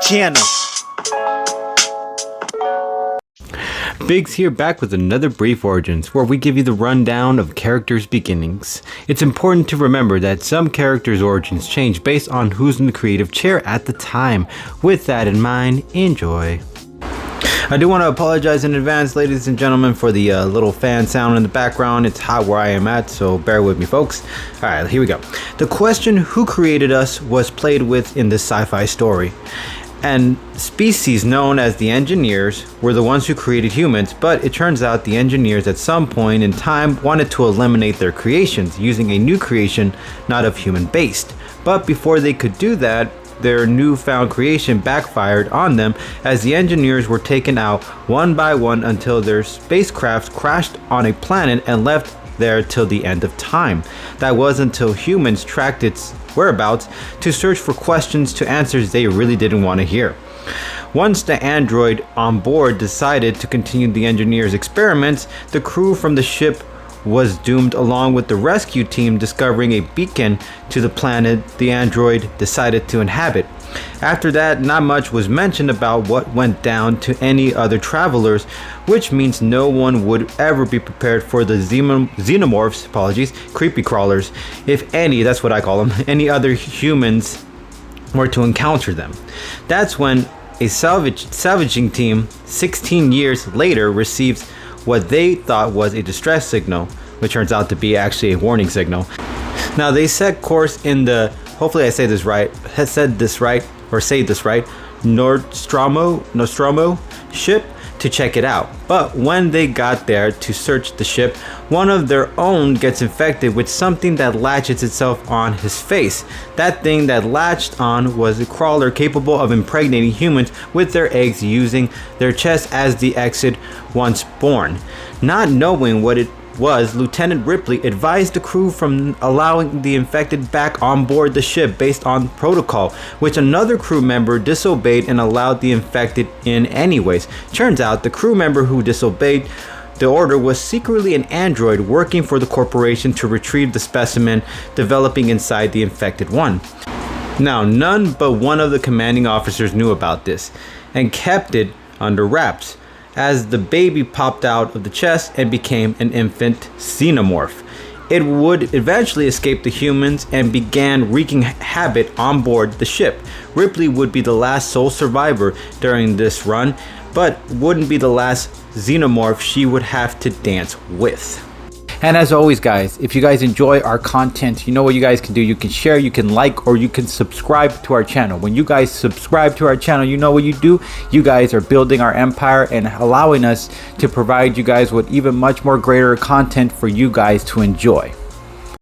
channel. Biggs here, back with another Brief Origins, where we give you the rundown of characters' beginnings. It's important to remember that some characters' origins change based on who's in the creative chair at the time. With that in mind, enjoy. I do want to apologize in advance, ladies and gentlemen, for the little fan sound in the background. It's hot where I am at, so bear with me, folks. Alright, here we go. The question, who created us, was played with in this sci-fi story. And species known as the engineers were the ones who created humans, but it turns out the engineers at some point in time wanted to eliminate their creations using a new creation not of human based. But before they could do that, their newfound creation backfired on them as the engineers were taken out one by one until their spacecraft crashed on a planet and left there till the end of time. That was until humans tracked its whereabouts to search for questions to answers they really didn't want to hear. Once the android on board decided to continue the engineers' experiments, the crew from the ship was doomed, along with the rescue team discovering a beacon to the planet the android decided to inhabit. After that, not much was mentioned about what went down to any other travelers, which means no one would ever be prepared for the Xenomorphs, creepy crawlers, if any, that's what I call them, any other humans were to encounter them. That's when a salvaging team 16 years later receives what they thought was a distress signal, which turns out to be actually a warning signal. Now they set course in the, hopefully I say this right, Nostromo ship to check it out. But when they got there to search the ship, one of their own gets infected with something that latches itself on his face. That thing that latched on was a crawler capable of impregnating humans with their eggs, using their chest as the exit once born. Not knowing what it was, Lieutenant Ripley advised the crew from allowing the infected back on board the ship based on protocol, which another crew member disobeyed and allowed the infected in anyways. Turns out the crew member who disobeyed the order was secretly an android working for the corporation to retrieve the specimen developing inside the infected one. Now, none but one of the commanding officers knew about this and kept it under wraps, as the baby popped out of the chest and became an infant xenomorph. It would eventually escape the humans and began wreaking havoc on board the ship. Ripley would be the last sole survivor during this run, but wouldn't be the last xenomorph she would have to dance with. And as always, guys, if you guys enjoy our content, you know what you guys can do. You can share, you can like, or you can subscribe to our channel. When you guys subscribe to our channel, you know what you do. You guys are building our empire and allowing us to provide you guys with even much more greater content for you guys to enjoy.